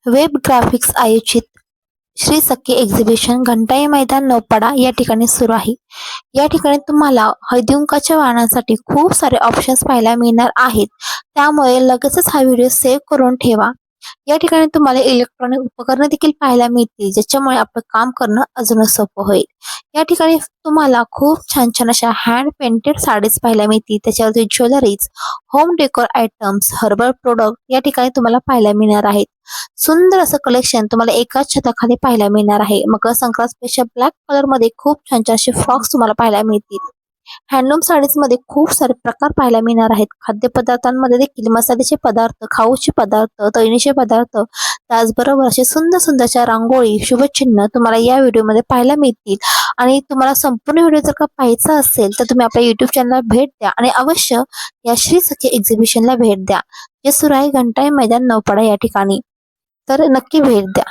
Web graphics आयोजित श्री सखी exhibition घंटाई मैदान नौपाडा या ठिकाणी सुरू आहे. या ठिकाणी तुम्हाला हळदीकुंकवाच्या वाहनांसाठी खूप सारे ऑप्शन्स पाहायला मिळणार आहेत. त्यामुळे लगेचच हा व्हिडिओ सेव्ह करून ठेवा. या ठिकाणी तुम्हाला इलेक्ट्रॉनिक उपकरणं देखील पाहायला मिळतील, ज्याच्यामुळे आपलं काम करणं अजूनच सोपं होईल. या ठिकाणी तुम्हाला खूप छान छान अशा हँड पेंटेड साडीज पाहायला मिळतील. त्याच्यावरती jewelleries, home decor items, herbal product या ठिकाणी तुम्हाला पाहायला मिळणार आहेत. सुंदर असं कलेक्शन तुम्हाला एकाच छताखाली पाहायला मिळणार आहे. Makar Sankrant special black colour मध्ये खूप छान छान असे फ्रॉक्स तुम्हाला पाहायला मिळतील. हँडलूम साडीज मध्ये खूप सारे प्रकार पाहायला मिळणार आहेत. खाद्यपदार्थांमध्ये देखील मसाल्याचे पदार्थ, खाऊचे पदार्थ, तळणीचे पदार्थ, त्याचबरोबर असे सुंदर सुंदरच्या रांगोळी, शुभचिन्ह तुम्हाला या व्हिडिओमध्ये पाहायला मिळतील. आणि तुम्हाला संपूर्ण व्हिडिओ जर का पाहायचा असेल तर तुम्ही आपल्या युट्यूब चॅनलला भेट द्या आणि अवश्य या श्री सखी एक्झिबिशनला भेट द्या, जे सुरू आहे घंटाई मैदान नौपाडा या ठिकाणी. तर नक्की भेट द्या.